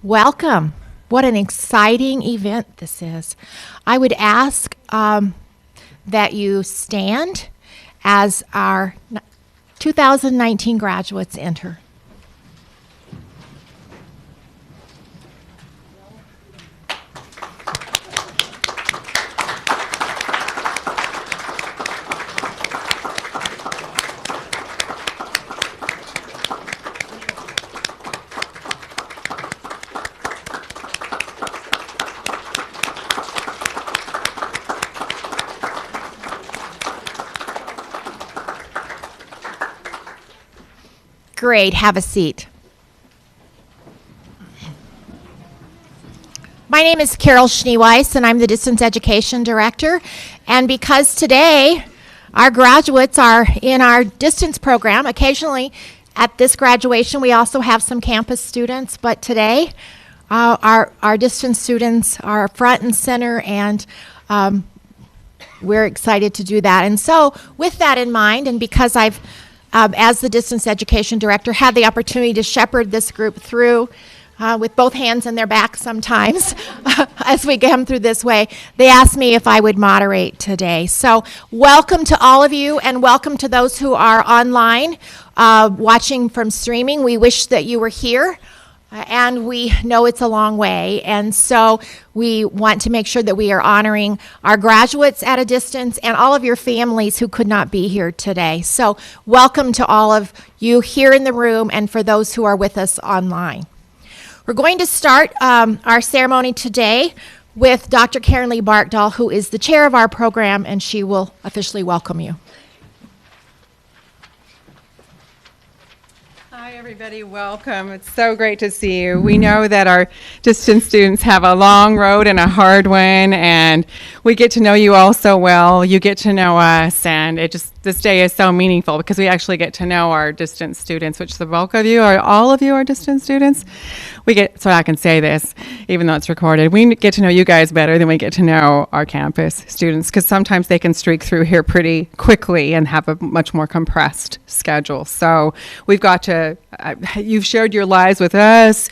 Welcome. What an exciting event this is. I would ask that you stand as our 2019 graduates enter. Great, have a seat. My name is Carol Schneeweiss, and I'm the Distance Education Director. And because today our graduates are in our distance program, occasionally at this graduation we also have some campus students, but today our distance students are front and center, and we're excited to do that. And so with that in mind, and because I've as the Distance Education Director, had the opportunity to shepherd this group through with both hands in their back sometimes as we come through this way. They asked me if I would moderate today. So welcome to all of you, and welcome to those who are online watching from streaming. We wish that you were here. And we know it's a long way, and so we want to make sure that we are honoring our graduates at a distance and all of your families who could not be here today. So welcome to all of you here in the room and for those who are with us online. We're going to start our ceremony today with Dr. Karen Lee Barkdahl, who is the chair of our program, and she will officially welcome you. Hi everybody, welcome. It's so great to see you. We know that our distance students have a long road and a hard one, and we get to know you all so well. You get to know us, and this day is so meaningful because we actually get to know our distance students, which the bulk of you, or all of you, are distance students. So I can say this, even though it's recorded, we get to know you guys better than we get to know our campus students, because sometimes they can streak through here pretty quickly and have a much more compressed schedule. So we've got to, you've shared your lives with us,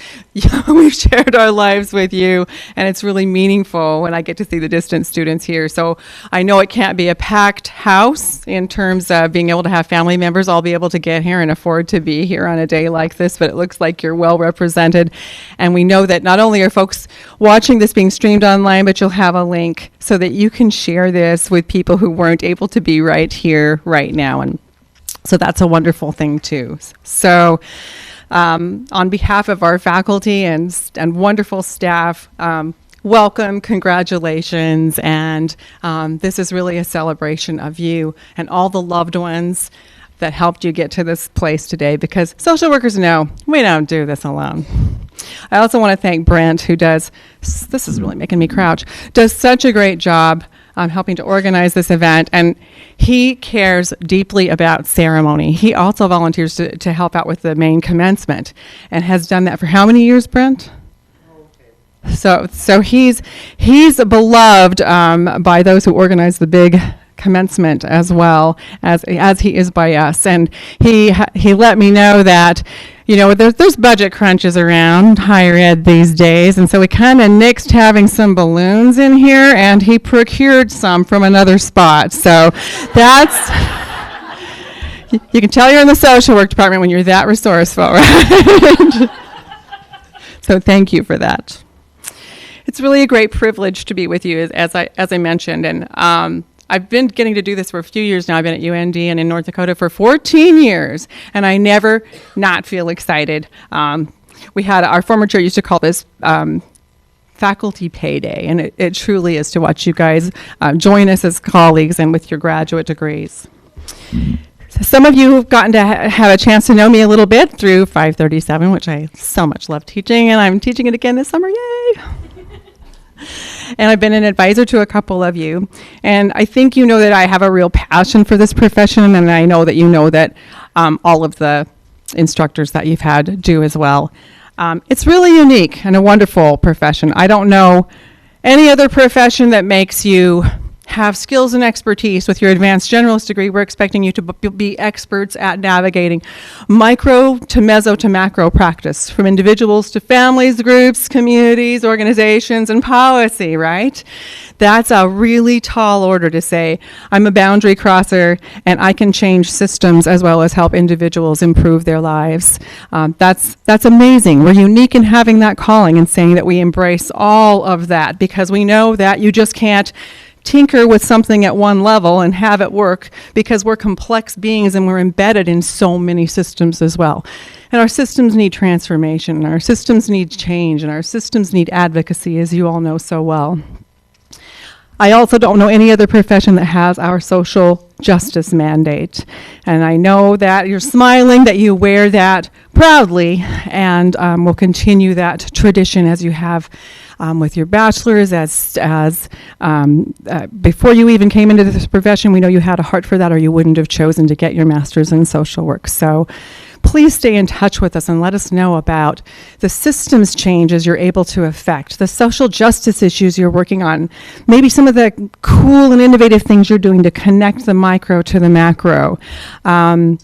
we've shared our lives with you, and it's really meaningful when I get to see the distance students here. So I know it can't be a packed house in terms of being able to have family members all be able to get here and afford to be here on a day like this, but it looks like you're well represented. And we know that not only are folks watching this being streamed online, but you'll have a link so that you can share this with people who weren't able to be right here, right now. And so that's a wonderful thing too. So on behalf of our faculty and wonderful staff, welcome, congratulations, and this is really a celebration of you and all the loved ones that helped you get to this place today, because social workers know we don't do this alone. I also want to thank Brent, who does, this is really making me crouch, does such a great job helping to organize this event, and he cares deeply about ceremony. He also volunteers to help out with the main commencement, and has done that for how many years, Brent? So he's beloved by those who organize the big commencement as well as he is by us. And he let me know that, you know, there's budget crunches around higher ed these days, and so we kind of nixed having some balloons in here, and he procured some from another spot. So that's you can tell you're in the social work department when you're that resourceful, right? So thank you for that. It's really a great privilege to be with you, as I mentioned, and I've been getting to do this for a few years now. I've been at UND and in North Dakota for 14 years, and I never not feel excited. We had, our former chair used to call this faculty payday, and it truly is to watch you guys join us as colleagues and with your graduate degrees. So some of you have gotten to have a chance to know me a little bit through 537, which I so much love teaching, and I'm teaching it again this summer, yay! And I've been an advisor to a couple of you. And I think you know that I have a real passion for this profession, and I know that you know that all of the instructors that you've had do as well. It's really unique and a wonderful profession. I don't know any other profession that makes you have skills and expertise with your advanced generalist degree. We're expecting you to be experts at navigating micro to meso to macro practice, from individuals to families, groups, communities, organizations, and policy, right? That's a really tall order to say, I'm a boundary crosser and I can change systems as well as help individuals improve their lives. That's amazing. We're unique in having that calling and saying that we embrace all of that, because we know that you just can't tinker with something at one level and have it work, because we're complex beings and we're embedded in so many systems as well. And our systems need transformation, and our systems need change, and our systems need advocacy, as you all know so well. I also don't know any other profession that has our social justice mandate. And I know that you're smiling, that you wear that proudly, and will continue that tradition as you have with your bachelor's, as before you even came into this profession. We know you had a heart for that, or you wouldn't have chosen to get your master's in social work. So please stay in touch with us and let us know about the systems changes you're able to affect, the social justice issues you're working on, maybe some of the cool and innovative things you're doing to connect the micro to the macro. I'm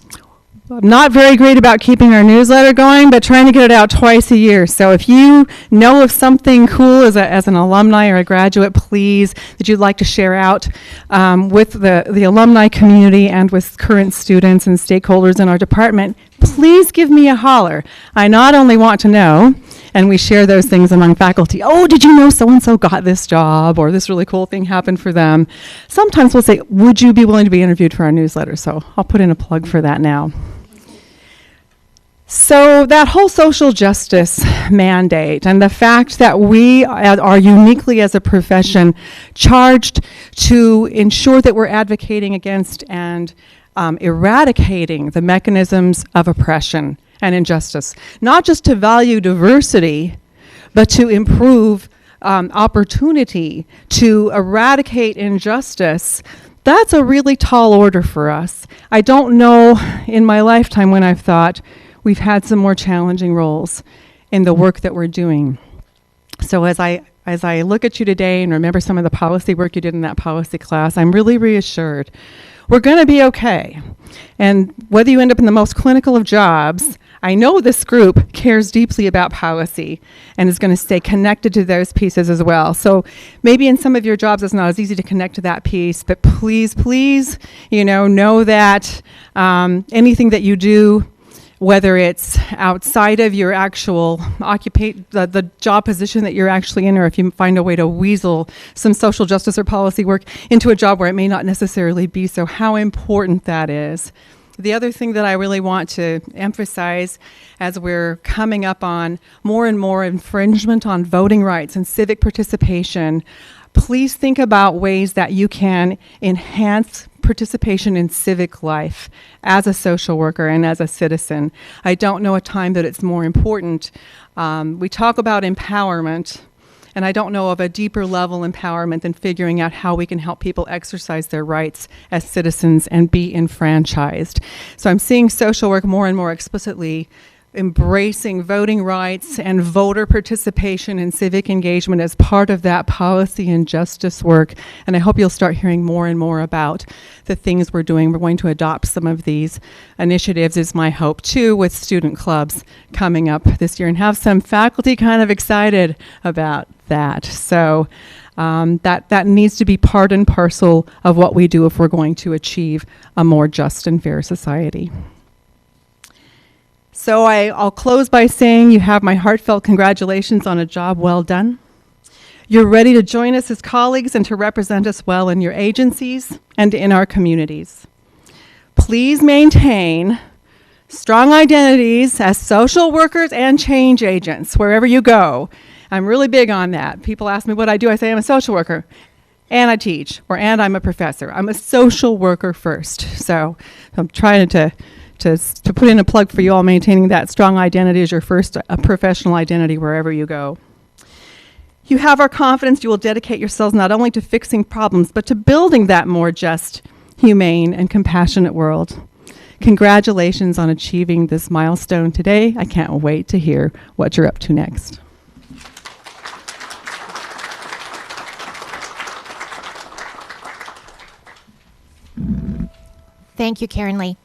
not very great about keeping our newsletter going, but trying to get it out twice a year. So if you know of something cool as an alumni or a graduate, please, that you'd like to share out with the alumni community and with current students and stakeholders in our department, please give me a holler. I not only want to know, and we share those things among faculty, oh, did you know so-and-so got this job, or this really cool thing happened for them. Sometimes we'll say, would you be willing to be interviewed for our newsletter? So I'll put in a plug for that now. So that whole social justice mandate and the fact that we are uniquely as a profession charged to ensure that we're advocating against and eradicating the mechanisms of oppression and injustice, not just to value diversity, but to improve opportunity, to eradicate injustice. That's a really tall order for us. I don't know in my lifetime when I've thought we've had some more challenging roles in the work that we're doing. So as I look at you today and remember some of the policy work you did in that policy class, I'm really reassured. We're going to be okay. And whether you end up in the most clinical of jobs, I know this group cares deeply about policy and is going to stay connected to those pieces as well. So maybe in some of your jobs it's not as easy to connect to that piece, but please, know that anything that you do, whether it's outside of your actual the job position that you're actually in, or if you find a way to weasel some social justice or policy work into a job where it may not necessarily be so, how important that is. The other thing that I really want to emphasize as we're coming up on more and more infringement on voting rights and civic participation, please think about ways that you can enhance participation in civic life as a social worker and as a citizen. I don't know a time that it's more important. We talk about empowerment, and I don't know of a deeper level empowerment than figuring out how we can help people exercise their rights as citizens and be enfranchised. So I'm seeing social work more and more explicitly embracing voting rights and voter participation and civic engagement as part of that policy and justice work. And I hope you'll start hearing more and more about the things we're doing. We're going to adopt some of these initiatives, is my hope, too, with student clubs coming up this year, and have some faculty kind of excited about that. So that needs to be part and parcel of what we do if we're going to achieve a more just and fair society. So I'll close by saying you have my heartfelt congratulations on a job well done. You're ready to join us as colleagues and to represent us well in your agencies and in our communities. Please maintain strong identities as social workers and change agents wherever you go. I'm really big on that. People ask me what I do. I say I'm a social worker and I teach, and I'm a professor. I'm a social worker first. So I'm trying to put in a plug for you all, maintaining that strong identity as your first professional identity wherever you go. You have our confidence. You will dedicate yourselves not only to fixing problems, but to building that more just, humane, and compassionate world. Congratulations on achieving this milestone today. I can't wait to hear what you're up to next. Thank you, Karen Lee.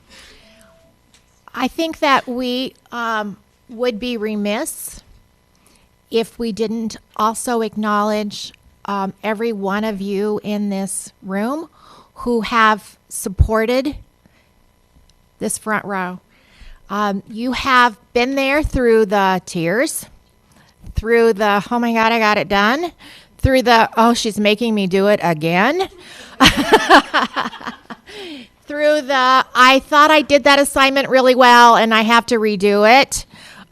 I think that we would be remiss if we didn't also acknowledge every one of you in this room who have supported this front row. You have been there through the tears, through the, oh my God, I got it done, through the, oh, she's making me do it again, through the, I thought I did that assignment really well and I have to redo it.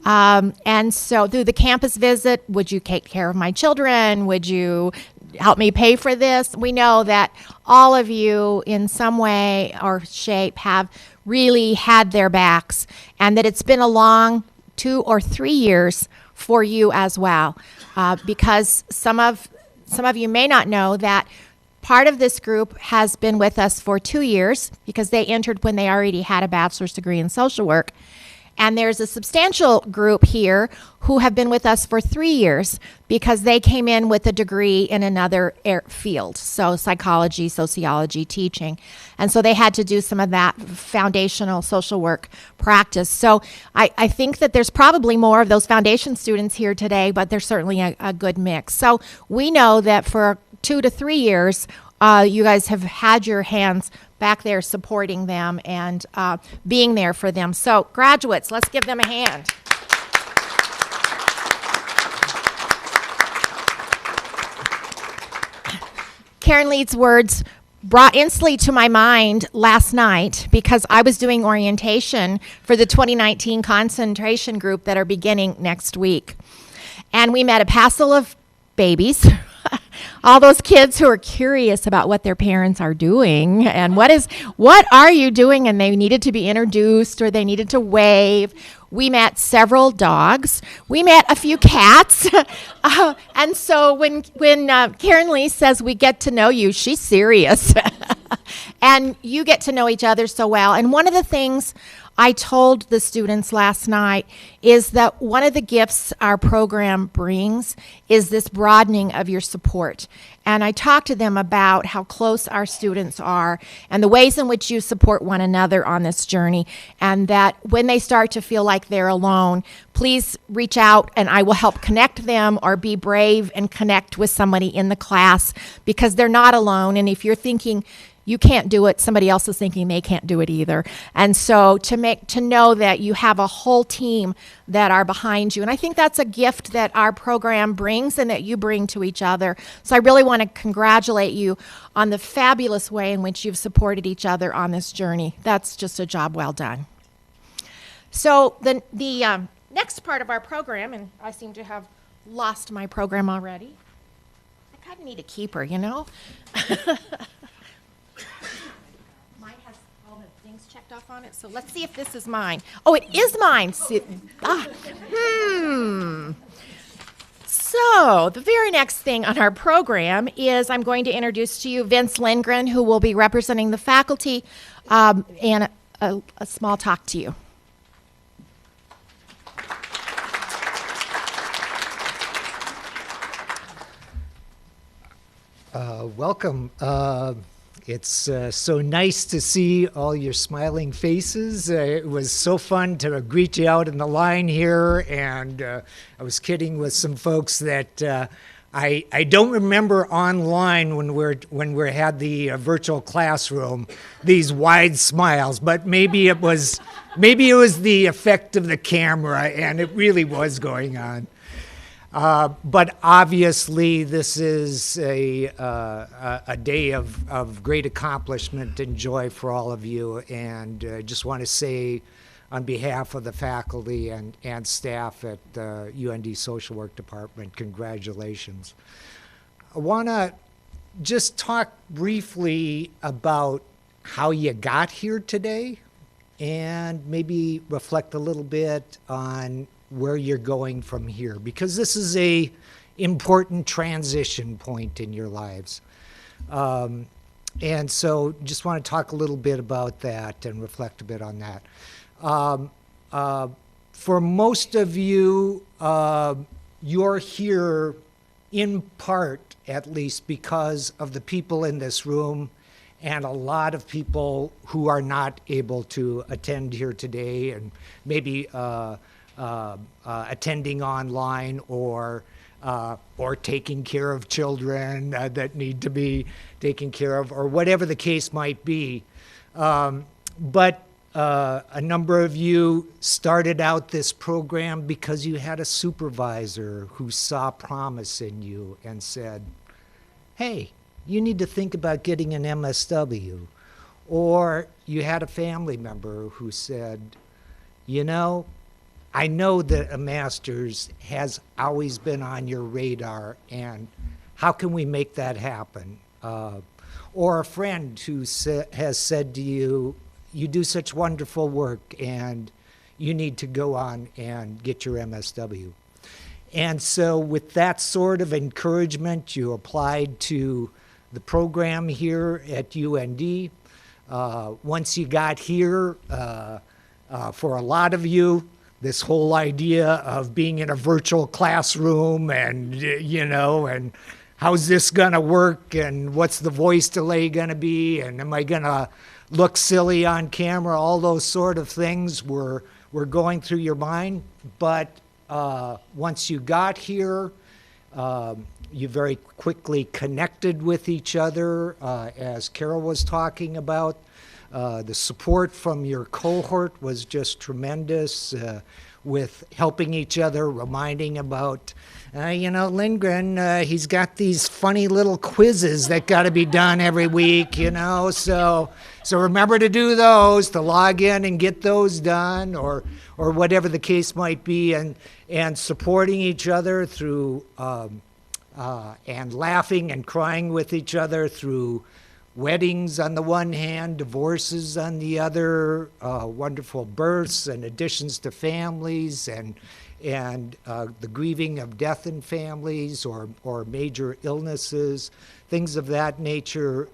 And so through the campus visit, would you take care of my children? Would you help me pay for this? We know that all of you in some way or shape have really had their backs, and that it's been a long 2 or 3 years for you as well. Because some of you may not know that part of this group has been with us for 2 years because they entered when they already had a bachelor's degree in social work. And there's a substantial group here who have been with us for 3 years because they came in with a degree in another field, so psychology, sociology, teaching. And so they had to do some of that foundational social work practice. So I think that there's probably more of those foundation students here today, but there's certainly a good mix. So we know that for 2 to 3 years, you guys have had your hands back there supporting them and being there for them. So graduates, let's give them a hand. Karen Lee's words brought instantly to my mind last night because I was doing orientation for the 2019 concentration group that are beginning next week. And we met a passel of babies, all those kids who are curious about what their parents are doing and what are you doing, and they needed to be introduced or they needed to wave. We met several dogs. We met a few cats. And so when Karen Lee says we get to know you, she's serious. And you get to know each other so well. And one of the things I told the students last night is that one of the gifts our program brings is this broadening of your support. And I talked to them about how close our students are and the ways in which you support one another on this journey, and that when they start to feel like they're alone, please reach out and I will help connect them, or be brave and connect with somebody in the class, because they're not alone. And if you're thinking you can't do it, somebody else is thinking they can't do it either. And so to know that you have a whole team that are behind you. And I think that's a gift that our program brings and that you bring to each other. So I really want to congratulate you on the fabulous way in which you've supported each other on this journey. That's just a job well done. So the next part of our program, and I seem to have lost my program already. I kind of need a keeper, you know? Mine has all the things checked off on it, so let's see if this is mine. Oh, it is mine. So the very next thing on our program is I'm going to introduce to you Vince Lindgren, who will be representing the faculty, and a small talk to you. Welcome. It's so nice to see all your smiling faces. It was so fun to greet you out in the line here, and I was kidding with some folks that I don't remember online when we had the virtual classroom these wide smiles, but maybe it was the effect of the camera, and it really was going on. But obviously, this is a day of great accomplishment and joy for all of you, and just want to say, on behalf of the faculty and staff at the UND Social Work Department, congratulations. I want to just talk briefly about how you got here today, and maybe reflect a little bit on where you're going from here, because this is a important transition point in your lives. And so just want to talk a little bit about that and reflect a bit on that. For most of you, you're here in part, at least, because of the people in this room and a lot of people who are not able to attend here today, and maybe attending online or taking care of children that need to be taken care of, or whatever the case might be. But a number of you started out this program because you had a supervisor who saw promise in you and said, hey, you need to think about getting an MSW. Or you had a family member who said, you know, I know that a master's has always been on your radar, and how can we make that happen? Or a friend who has said to you, you do such wonderful work and you need to go on and get your MSW. And so with that sort of encouragement, you applied to the program here at UND. Once you got here, for a lot of you, this whole idea of being in a virtual classroom and, you know, and how's this going to work and what's the voice delay going to be and am I going to look silly on camera, all those sort of things were going through your mind. But once you got here, you very quickly connected with each other, as Carol was talking about. The support from your cohort was just tremendous, with helping each other, reminding about, you know, Lindgren, he's got these funny little quizzes that got to be done every week, you know, so remember to do those, to log in and get those done, or whatever the case might be, and supporting each other through, and laughing and crying with each other through weddings on the one hand, divorces on the other, wonderful births and additions to families, and the grieving of death in families or major illnesses, things of that nature.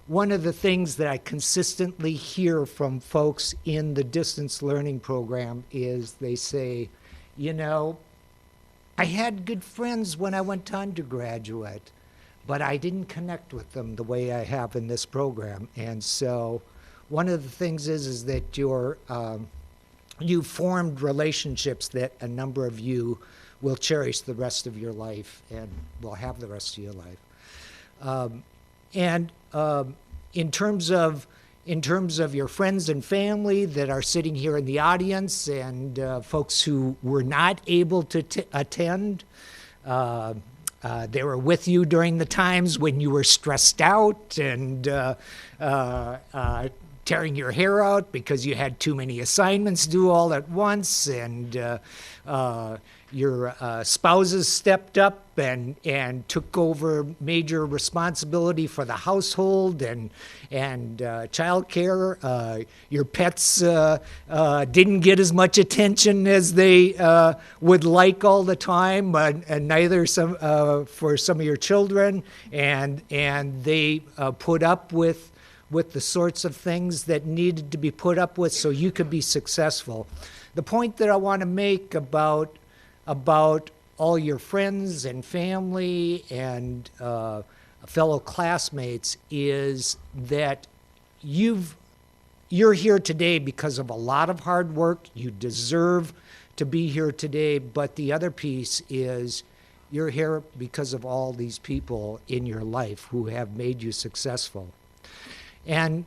One of the things that I consistently hear from folks in the distance learning program is they say, you know, I had good friends when I went to undergraduate, but I didn't connect with them the way I have in this program. And so one of the things is that you formed relationships that a number of you will cherish the rest of your life and will have the rest of your life. In terms of your friends and family that are sitting here in the audience and folks who were not able to attend, they were with you during the times when you were stressed out and tearing your hair out because you had too many assignments due all at once, and your spouses stepped up and took over major responsibility for the household and child care. Your pets didn't get as much attention as they would like all the time, and neither for some of your children, and they put up with the sorts of things that needed to be put up with so you could be successful. The point that I want to make about all your friends and family and fellow classmates is that you're here today because of a lot of hard work. You deserve to be here today, but the other piece is you're here because of all these people in your life who have made you successful. And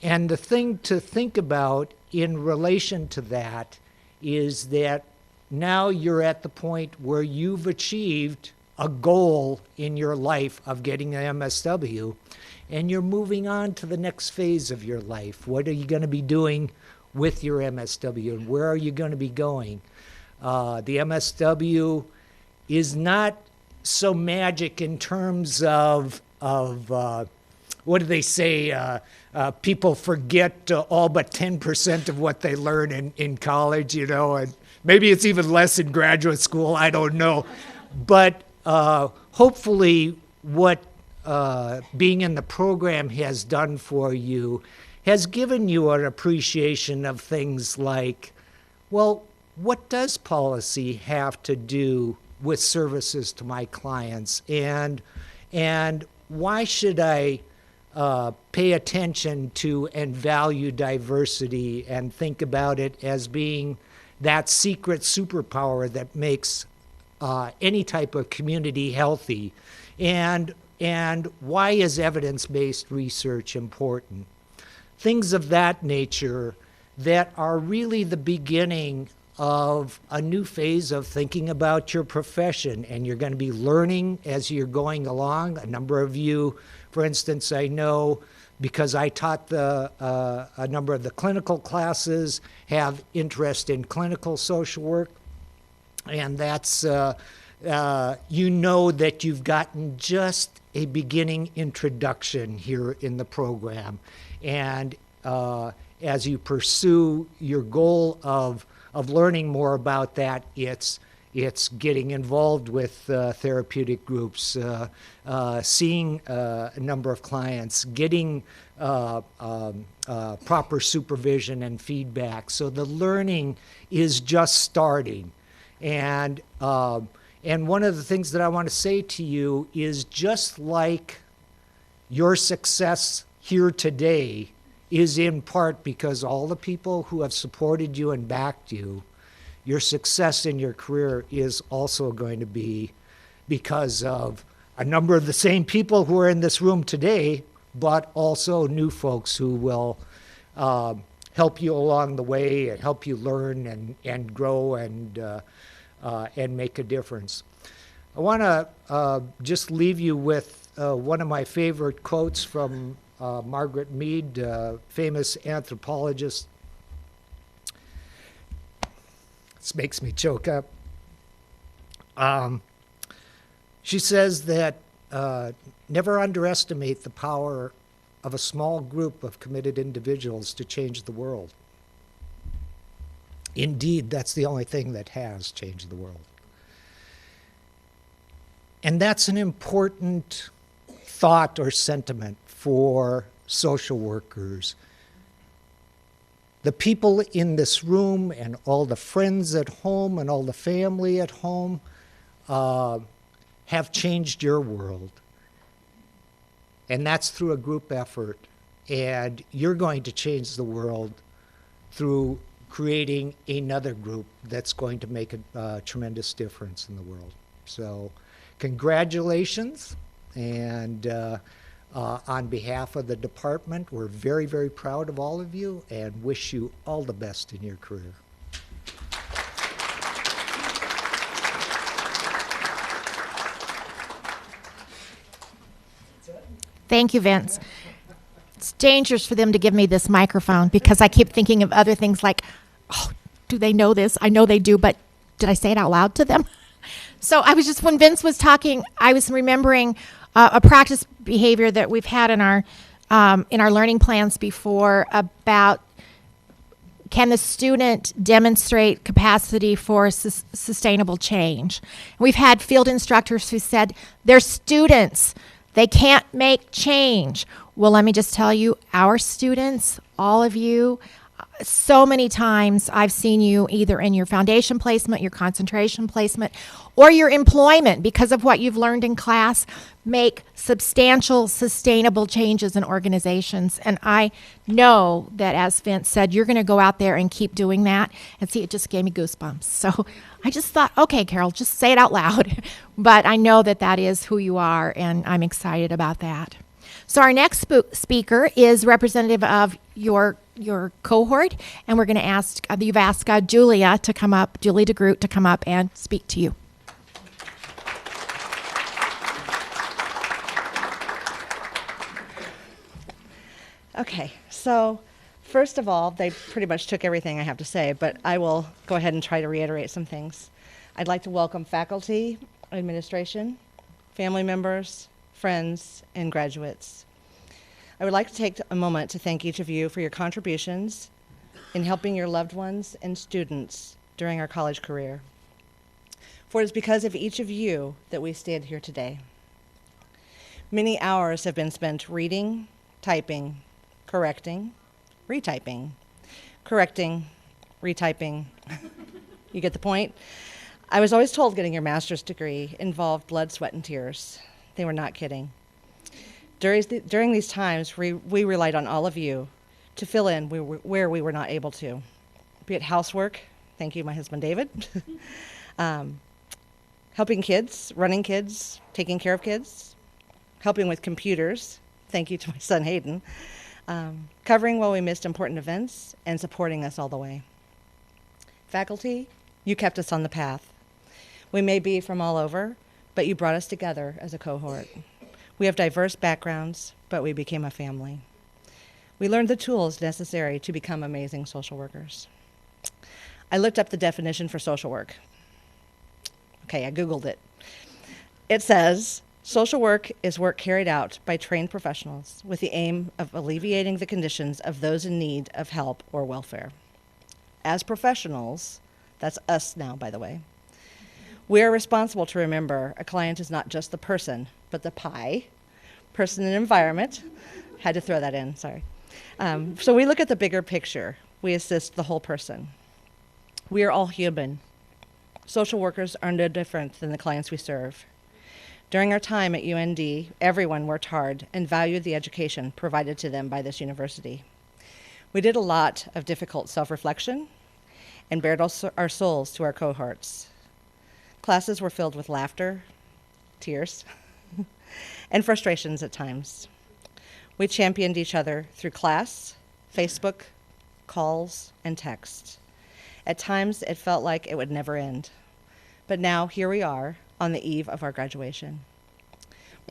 the thing to think about in relation to that is that now you're at the point where you've achieved a goal in your life of getting an MSW, and you're moving on to the next phase of your life. What are you going to be doing with your MSW, and where are you going to be going? The MSW is not so magic in terms of what do they say? People forget all but 10% of what they learn in college, you know, and maybe it's even less in graduate school, I don't know. But hopefully what being in the program has done for you has given you an appreciation of things like, well, what does policy have to do with services to my clients? And why should I pay attention to and value diversity and think about it as being that secret superpower that makes any type of community healthy. And why is evidence-based research important? Things of that nature that are really the beginning of a new phase of thinking about your profession, and you're going to be learning as you're going along. A number of you, for instance, I know because I taught a number of the clinical classes, have interest in clinical social work, and that's you know that you've gotten just a beginning introduction here in the program, and as you pursue your goal of learning more about that, it's getting involved with therapeutic groups, seeing a number of clients, getting proper supervision and feedback. So the learning is just starting. And one of the things that I want to say to you is, just like your success here today is in part because all the people who have supported you and backed you, your success in your career is also going to be because of a number of the same people who are in this room today, but also new folks who will help you along the way and help you learn and grow and make a difference. I want to just leave you with one of my favorite quotes from Margaret Mead, famous anthropologist. This makes me choke up. She says that never underestimate the power of a small group of committed individuals to change the world. Indeed, that's the only thing that has changed the world. And that's an important thought or sentiment for social workers. The people in this room and all the friends at home and all the family at home have changed your world. And that's through a group effort. And you're going to change the world through creating another group that's going to make a tremendous difference in the world. So congratulations. And on behalf of the department, we're very, very proud of all of you and wish you all the best in your career. Thank you, Vince. It's dangerous for them to give me this microphone because I keep thinking of other things like, oh, do they know this? I know they do, but did I say it out loud to them? So I was just, when Vince was talking, I was remembering a practice behavior that we've had in our learning plans before about, can the student demonstrate capacity for sustainable change? We've had field instructors who said, they're students, they can't make change. Well, let me just tell you, our students, all of you, so many times I've seen you either in your foundation placement, your concentration placement, or your employment, because of what you've learned in class, make substantial, sustainable changes in organizations. And I know that, as Vince said, you're going to go out there and keep doing that. And see, it just gave me goosebumps. So I just thought, okay, Carol, just say it out loud. But I know that that is who you are, and I'm excited about that. So our next speaker is representative of your cohort, and we're going to ask, you've asked Julia to come up, Julie DeGroot, to come up and speak to you. Okay, so first of all, they pretty much took everything I have to say, but I will go ahead and try to reiterate some things. I'd like to welcome faculty, administration, family members, friends, and graduates. I would like to take a moment to thank each of you for your contributions in helping your loved ones and students during our college career. For it is because of each of you that we stand here today. Many hours have been spent reading, typing, correcting, retyping, correcting, retyping. You get the point? I was always told getting your master's degree involved blood, sweat, and tears. They were not kidding. During these times, we relied on all of you to fill in where we were not able to, be it housework, thank you, my husband David, helping kids, running kids, taking care of kids, helping with computers, thank you to my son Hayden, covering while we missed important events, and supporting us all the way. Faculty, you kept us on the path. We may be from all over, but you brought us together as a cohort. We have diverse backgrounds, but we became a family. We learned the tools necessary to become amazing social workers. I looked up the definition for social work. Okay, I Googled it. It says, social work is work carried out by trained professionals with the aim of alleviating the conditions of those in need of help or welfare. As professionals, that's us now, by the way, we are responsible to remember a client is not just the person, but the pie, person and environment. Had to throw that in, sorry. So we look at the bigger picture. We assist the whole person. We are all human. Social workers are no different than the clients we serve. During our time at UND, everyone worked hard and valued the education provided to them by this university. We did a lot of difficult self-reflection and bared our souls to our cohorts. Classes were filled with laughter, tears, and frustrations at times. We championed each other through class, Facebook, calls, and text. At times, it felt like it would never end. But now, here we are, on the eve of our graduation.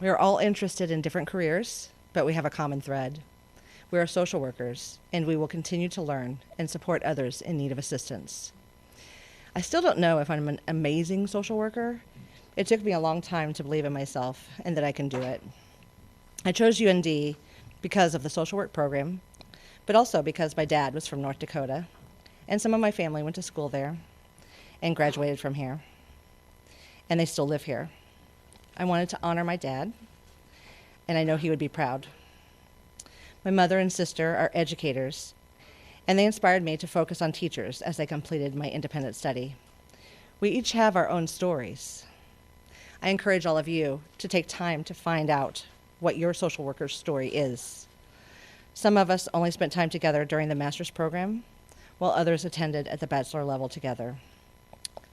We are all interested in different careers, but we have a common thread. We are social workers, and we will continue to learn and support others in need of assistance. I still don't know if I'm an amazing social worker. It took me a long time to believe in myself and that I can do it. I chose UND because of the social work program, but also because my dad was from North Dakota, and some of my family went to school there and graduated from here, and they still live here. I wanted to honor my dad, and I know he would be proud. My mother and sister are educators, and they inspired me to focus on teachers as I completed my independent study. We each have our own stories. I encourage all of you to take time to find out what your social worker's story is. Some of us only spent time together during the master's program, while others attended at the bachelor level together.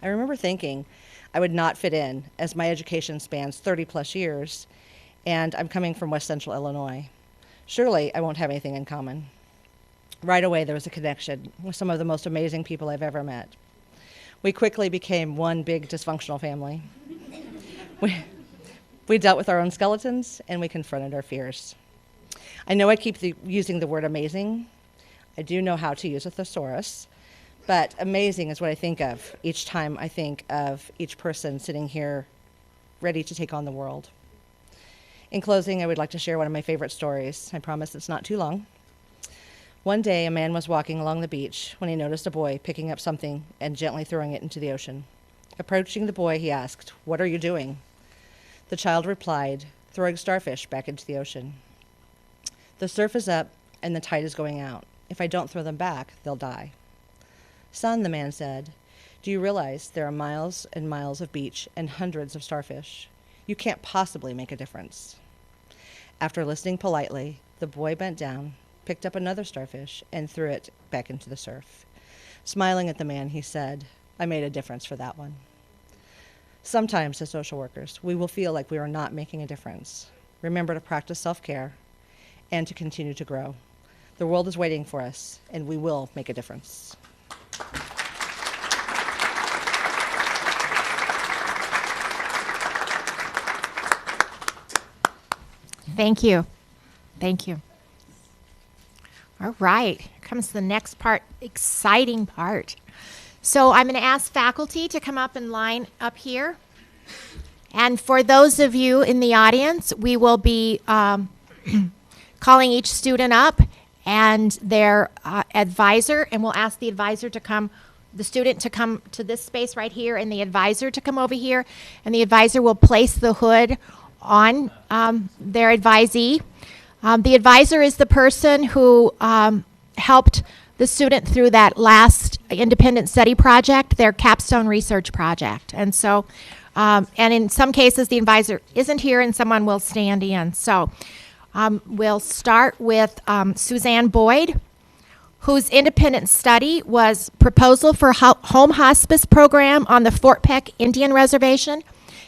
I remember thinking I would not fit in, as my education spans 30 plus years, and I'm coming from West Central Illinois. Surely I won't have anything in common. Right away, there was a connection with some of the most amazing people I've ever met. We quickly became one big dysfunctional family. We dealt with our own skeletons, and we confronted our fears. I know I keep using the word amazing. I do know how to use a thesaurus, but amazing is what I think of each time I think of each person sitting here ready to take on the world. In closing, I would like to share one of my favorite stories. I promise it's not too long. One day, a man was walking along the beach when he noticed a boy picking up something and gently throwing it into the ocean. Approaching the boy, he asked, "What are you doing?" The child replied, "Throwing starfish back into the ocean. The surf is up and the tide is going out. If I don't throw them back, they'll die." "Son," the man said, "do you realize there are miles and miles of beach and hundreds of starfish? You can't possibly make a difference." After listening politely, the boy bent down, picked up another starfish, and threw it back into the surf. Smiling at the man, he said, "I made a difference for that one." Sometimes, as social workers, we will feel like we are not making a difference. Remember to practice self-care and to continue to grow. The world is waiting for us, and we will make a difference. Thank you. Thank you. All right, here comes the next part, exciting part. So I'm going to ask faculty to come up and line up here. And for those of you in the audience, we will be calling each student up and their advisor, and we'll ask the advisor to come, the student to come to this space right here, and the advisor to come over here, and the advisor will place the hood on their advisee. The advisor is the person who helped the student through that last independent study project, their capstone research project. And so, and in some cases, the advisor isn't here and someone will stand in. So We'll start with Suzanne Boyd, whose independent study was Proposal for Home Hospice Program on the Fort Peck Indian Reservation,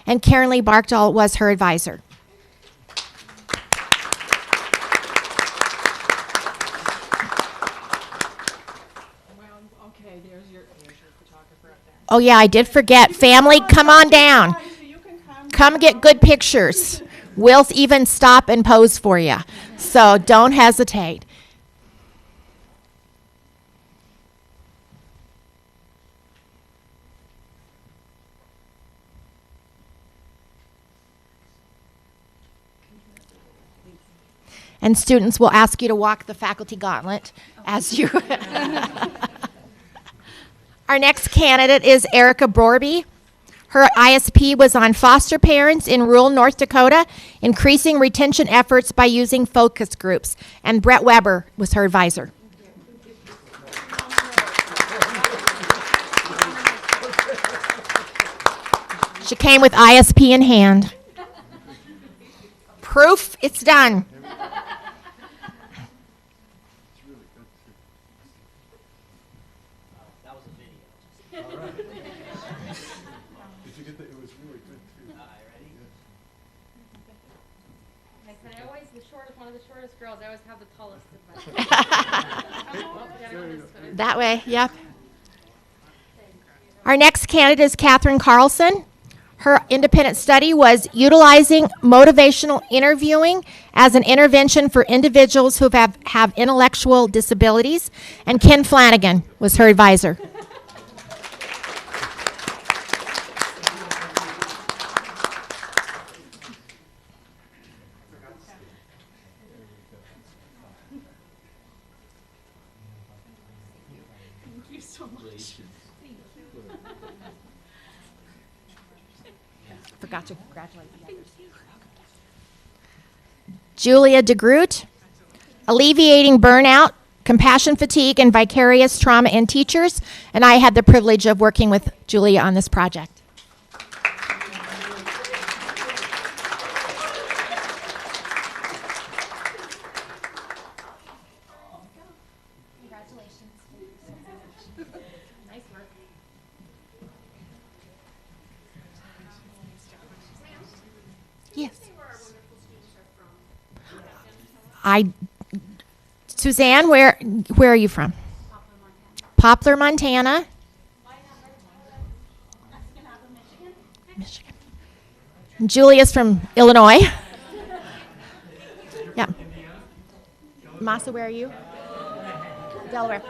and Karen Lee Barkdahl was her advisor. Okay, there's your photographer up there. Oh yeah, I did forget. Family, come on down. Come get good pictures. We'll even stop and pose for you. So don't hesitate. And students will ask you to walk the faculty gauntlet as you. Our next candidate is Erica Borby. Her ISP was on foster parents in rural North Dakota, increasing retention efforts by using focus groups. And Brett Weber was her advisor. She came with ISP in hand. Proof it's done. One of the shortest girls. I always have the tallest advisor. That way, yep. Our next candidate is Katherine Carlson. Her independent study was utilizing motivational interviewing as an intervention for individuals who have intellectual disabilities, and Ken Flanagan was her advisor. Forgot to congratulate the others. Julia DeGroot, alleviating burnout, compassion fatigue, and vicarious trauma in teachers. And I had the privilege of working with Julia on this project. Congratulations. Nice work. Yes. Suzanne, where are you from? Poplar, Montana. Michigan. Julia's from Illinois. Yeah. Masa, where are you? Delaware.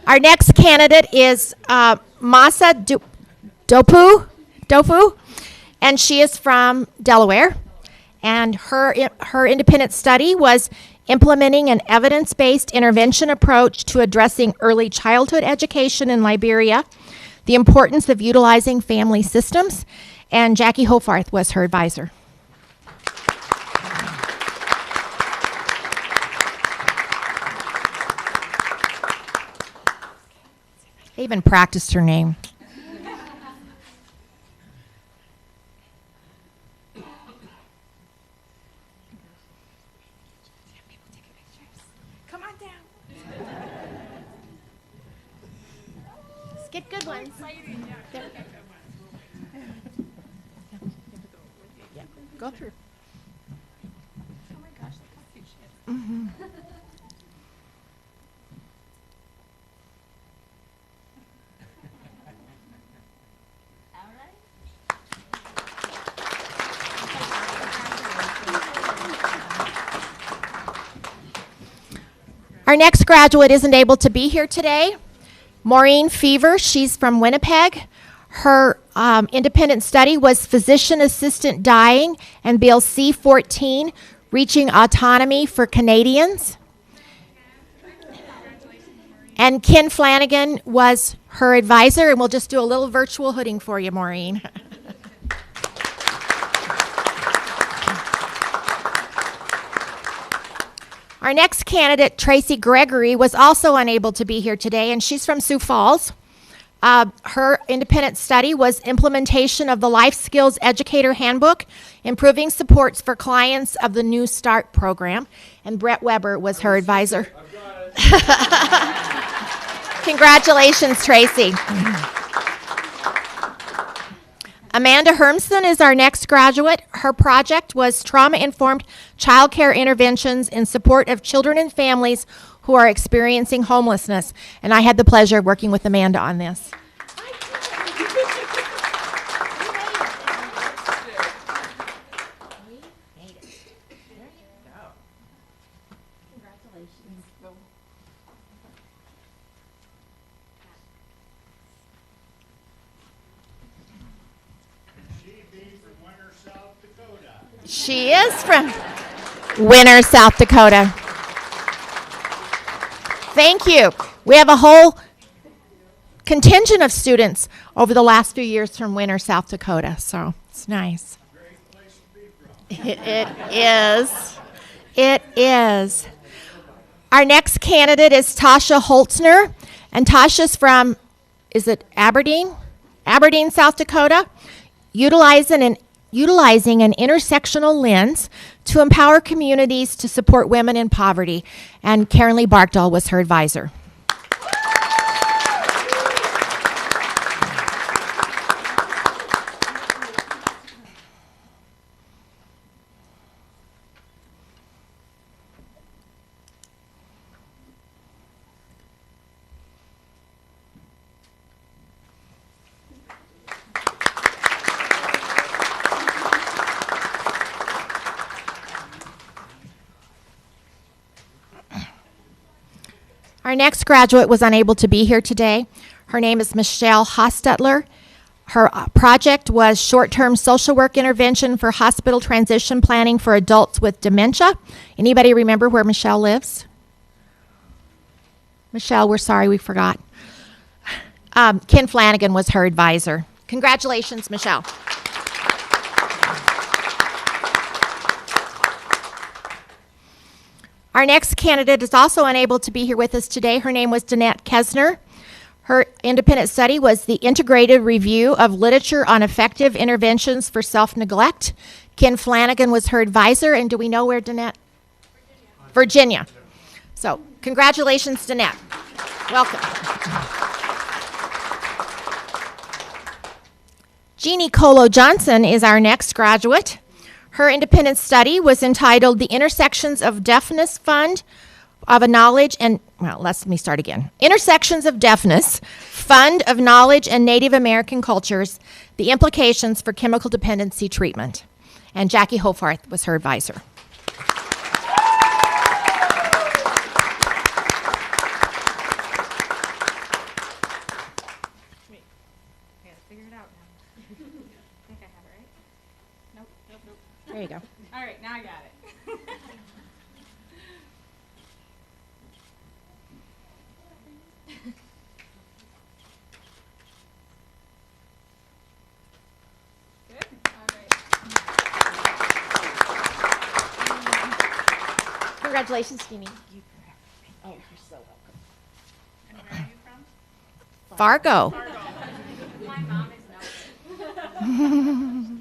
Our next candidate is Masa Dopu, and she is from Delaware. And her independent study was implementing an evidence-based intervention approach to addressing early childhood education in Liberia, the importance of utilizing family systems, and Jackie Hofarth was her advisor. I even practiced her name. Come on down. Let's get good ones. Yeah, go through. Oh my gosh, look how cute she is. All right. Our next graduate isn't able to be here today. Maureen Fever, she's from Winnipeg. Her independent study was physician assistant dying and Bill C-14, reaching autonomy for Canadians. And Ken Flanagan was her advisor, and we'll just do a little virtual hooding for you, Maureen. Our next candidate, Tracy Gregory, was also unable to be here today, and she's from Sioux Falls. Her independent study was implementation of the Life Skills Educator Handbook, improving supports for clients of the New Start program. And Brett Weber was her advisor. Congratulations, Tracy. Amanda Hermson is our next graduate. Her project was trauma-informed childcare interventions in support of children and families who are experiencing homelessness. And I had the pleasure of working with Amanda on this. She is from Winter, South Dakota. Thank you. We have a whole contingent of students over the last few years from Winter, South Dakota, so it's nice. Great place to be from. It is. It is. Our next candidate is Tasha Holtzner, and Tasha's from, is it Aberdeen? Aberdeen, South Dakota, utilizing an intersectional lens to empower communities to support women in poverty. And Karen Lee Barkdahl was her advisor. Our next graduate was unable to be here today. Her name is Michelle Hostetler. Her project was short-term social work intervention for hospital transition planning for adults with dementia. Anybody remember where Michelle lives? Michelle, we're sorry we forgot. Ken Flanagan was her advisor. Congratulations, Michelle. Our next candidate is also unable to be here with us today. Her name was Danette Kesner. Her independent study was the Integrated Review of Literature on Effective Interventions for Self-Neglect. Ken Flanagan was her advisor, and do we know where Danette? Virginia. So, congratulations, Danette. Welcome. Jeannie Colo Johnson is our next graduate. Her independent study was entitled The Intersections of Deafness Fund of a Knowledge and, well, let me start again. Intersections of Deafness, Fund of Knowledge and Native American Cultures, the Implications for Chemical Dependency Treatment. And Jackie Hofarth was her advisor. There you go. All right, now I got it. Good. All right. Congratulations, Jeannie. Oh, you're so welcome. And where are you from? Fargo. My mom is Melbourne.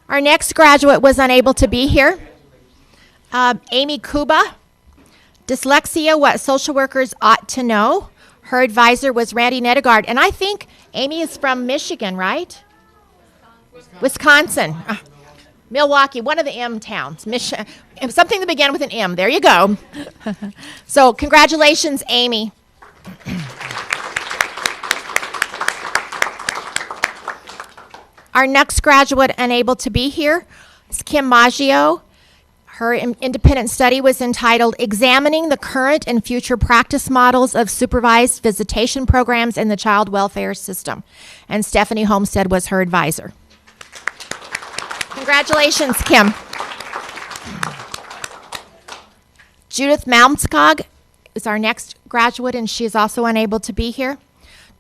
Our next graduate was unable to be here. Amy Kuba, Dyslexia, What Social Workers Ought to Know. Her advisor was Randy Nedegard. And I think Amy is from Michigan, right? Wisconsin. Milwaukee, one of the M towns. Something that began with an M. There you go. So congratulations, Amy. Our next graduate unable to be here is Kim Maggio. Her independent study was entitled Examining the Current and Future Practice Models of Supervised Visitation Programs in the Child Welfare System. And Stephanie Homestead was her advisor. Congratulations, Kim. Judith Malmskog is our next graduate, and she is also unable to be here.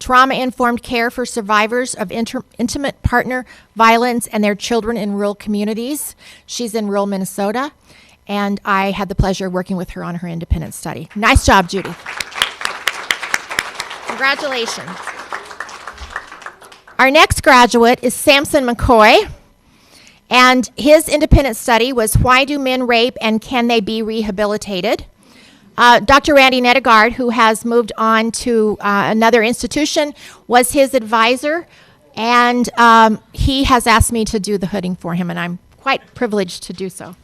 Trauma-informed care for survivors of intimate partner violence and their children in rural communities. She's in rural Minnesota, and I had the pleasure of working with her on her independent study. Nice job, Judy. Congratulations. Our next graduate is Samson McCoy, and his independent study was Why Do Men Rape and Can They Be Rehabilitated? Dr. Randy Nedegaard, who has moved on to another institution, was his advisor, and he has asked me to do the hooding for him, and I'm quite privileged to do so.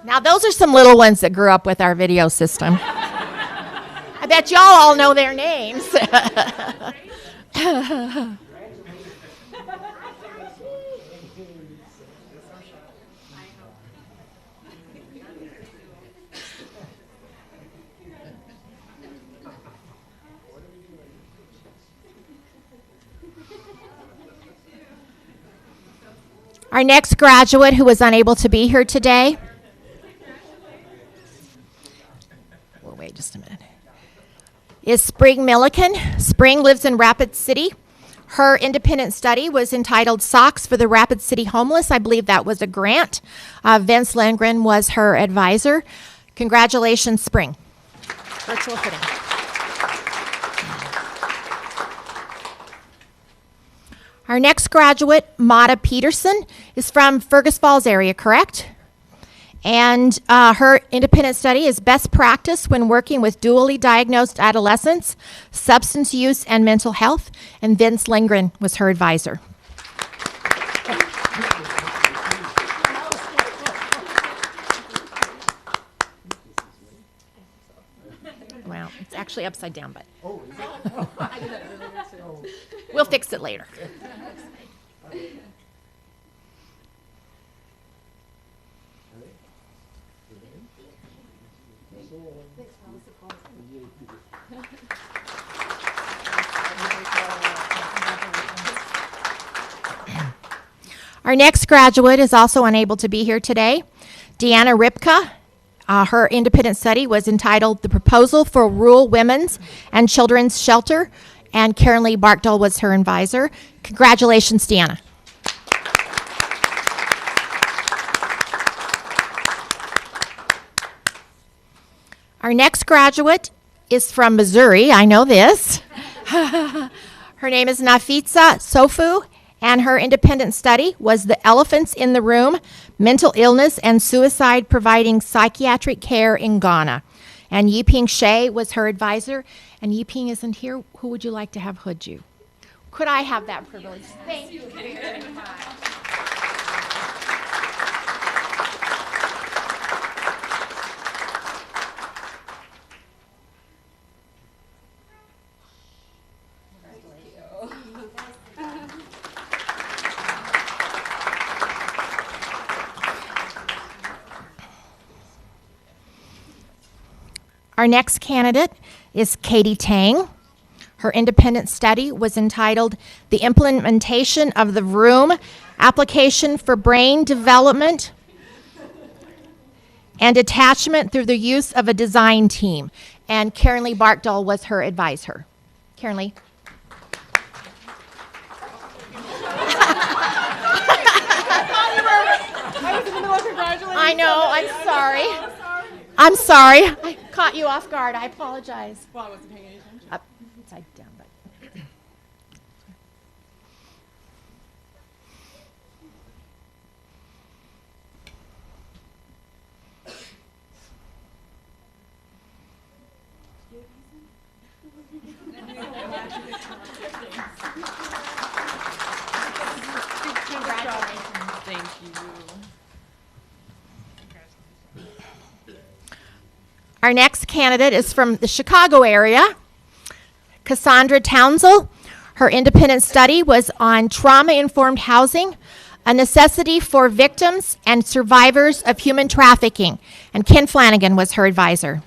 Now, those are some little ones that grew up with our video system. I bet y'all all know their names. Our next graduate who was unable to be here today. Well, wait just a minute. Is Spring Milliken. Spring lives in Rapid City. Her independent study was entitled Socks for the Rapid City Homeless. I believe that was a grant. Vince Lindgren was her advisor. Congratulations, Spring. Virtual fitting. Our next graduate, Mata Peterson, is from Fergus Falls area, correct? And her independent study is Best Practice when Working with Dually Diagnosed Adolescents, Substance Use, and Mental Health. And Vince Lindgren was her advisor. Well, it's actually upside down, but we'll fix it later. Our next graduate is also unable to be here today. Deanna Ripka. Her independent study was entitled The Proposal for Rural Women's and Children's Shelter, and Karen Lee Barkdahl was her advisor. Congratulations, Deanna. Our next graduate is from Missouri. I know this. Her name is Nafisa Sofu, and her independent study was The Elephants in the Room, Mental Illness and Suicide Providing Psychiatric Care in Ghana. And Yiping Shea was her advisor. And Yiping isn't here. Who would you like to have hood you? Could I have that privilege? Thank you very much. Our next candidate is Katie Tang. Her independent study was entitled The Implementation of the Vroom Application for Brain Development and Attachment Through the Use of a Design Team. And Karen Lee Barkdahl was her advisor. Karen Lee. I know, I'm sorry. I'm sorry. I caught you off guard. I apologize. Well, I wasn't paying any attention. Upside down, but. Congratulations. Thank you. Our next candidate is from the Chicago area, Cassandra Townsell. Her independent study was on trauma-informed housing, a necessity for victims and survivors of human trafficking. And Ken Flanagan was her advisor.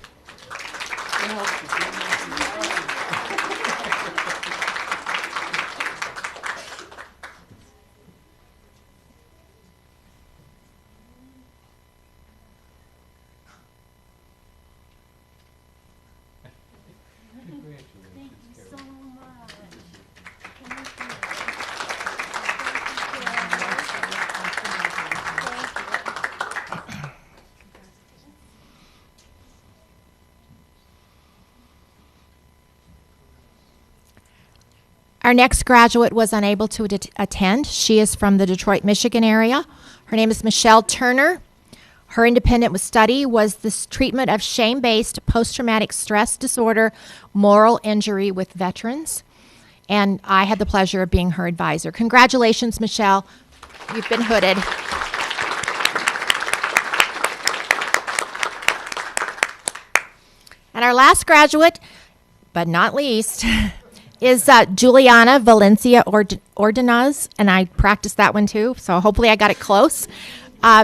Our next graduate was unable to attend. She is from the Detroit, Michigan area. Her name is Michelle Turner. Her independent study was this treatment of shame-based post-traumatic stress disorder moral injury with veterans. And I had the pleasure of being her advisor. Congratulations, Michelle. You've been hooded. And our last graduate, but not least, is Juliana Valencia Ordonez, and I practiced that one too, so hopefully I got it close.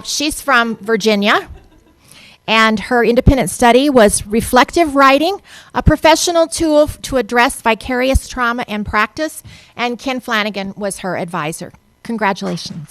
She's from Virginia, and her independent study was reflective writing, a professional tool to address vicarious trauma and practice, and Ken Flanagan was her advisor. Congratulations.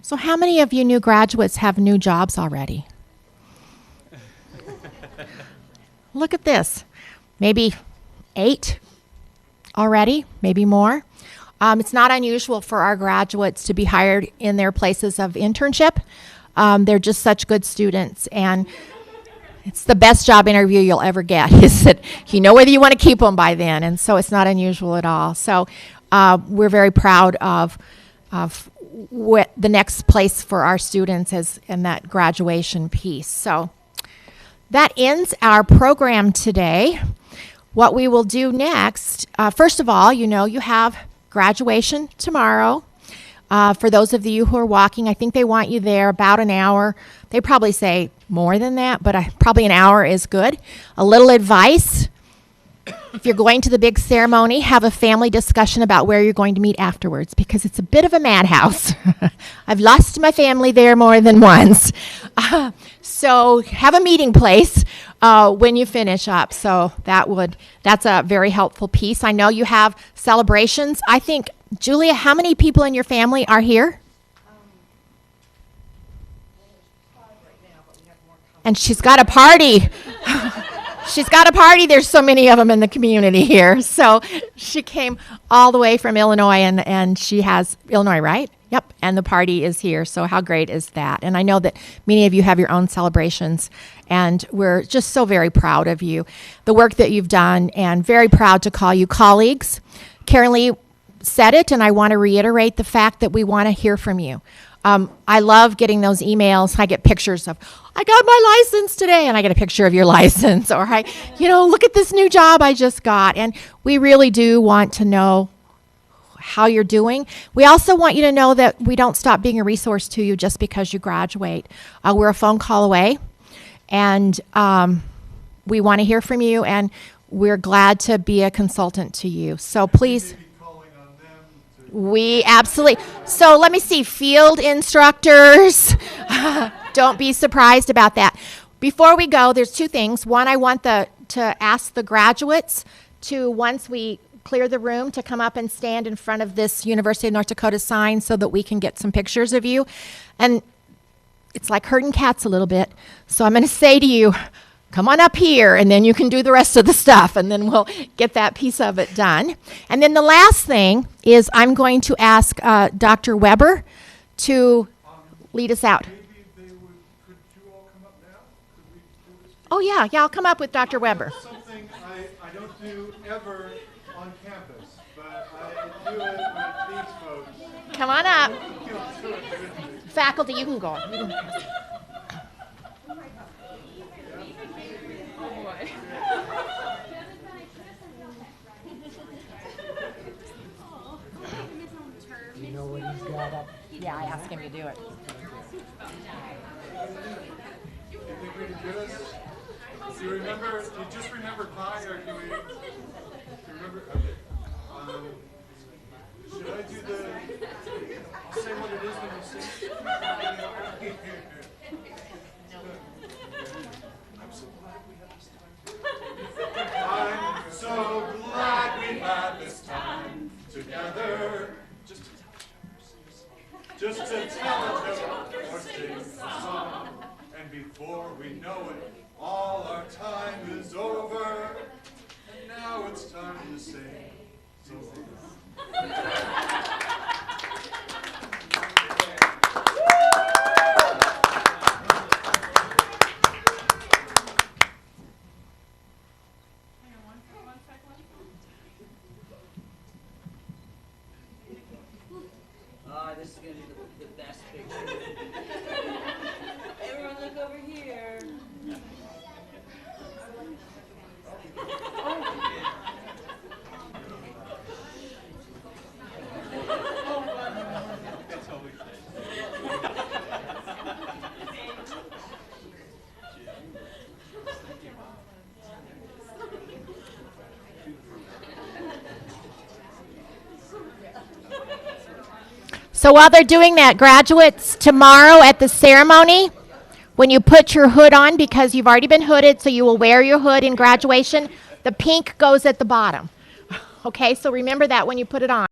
So how many of you new graduates have new jobs already? Look at this. Maybe 8 already, maybe more. It's not unusual for our graduates to be hired in their places of internship. They're just such good students, and it's the best job interview you'll ever get, is that you know whether you want to keep them by then, and so it's not unusual at all. So we're very proud of what the next place for our students is in that graduation piece. So that ends our program today. What we will do next, first of all, you know you have graduation tomorrow. For those of you who are walking, I think they want you there about an hour. They probably say more than that, but probably an hour is good. A little advice. If you're going to the big ceremony, have a family discussion about where you're going to meet afterwards, because it's a bit of a madhouse. I've lost my family there more than once. So have a meeting place when you finish up. So that's a very helpful piece. I know you have celebrations. I think, Julia, how many people in your family are here? And she's got a party. She's got a party. There's so many of them in the community here. So she came all the way from Illinois, and she has Illinois, right? Yep. And the party is here. So how great is that? And I know that many of you have your own celebrations, and we're just so very proud of you, the work that you've done, and very proud to call you colleagues. Karen Lee said it, and I want to reiterate the fact that we want to hear from you. I love getting those emails. I get pictures of, I got my license today, and I get a picture of your license, or look at this new job I just got. And we really do want to know how you're doing. We also want you to know that we don't stop being a resource to you just because you graduate. We're a phone call away, and we want to hear from you, and we're glad to be a consultant to you. So please. We absolutely. So let me see, field instructors. Don't be surprised about that. Before we go, there's 2 things. One, I want to ask the graduates to, once we clear the room, to come up and stand in front of this University of North Dakota sign so that we can get some pictures of you. And it's like herding cats a little bit. So I'm going to say to you, come on up here, and then you can do the rest of the stuff, and then we'll get that piece of it done. And then the last thing is I'm going to ask Dr. Weber to lead us out. Could you all come up now? Could we do this? Oh, yeah, I'll come up with Dr. Weber. Something I don't do ever on campus, but I do it with these folks. Come on up. Feel so good. Faculty, you can go. You know what he's got up? Yeah, I asked him to do it. You think we can do this? Do you remember? Do you just remember Pi, or do we? Do you remember? Okay. Should I do the? I'll say what it is when you sing. I'm so glad we had this time. I'm so glad we had this time together. Just to tell a joke or sing a song. And before we know it, all our time is over. Now it's time to say so long. This is going to be the best picture. Everyone look over here. So while they're doing that, graduates, tomorrow at the ceremony, when you put your hood on, because you've already been hooded, so you will wear your hood in graduation, the pink goes at the bottom. Okay, so remember that when you put it on.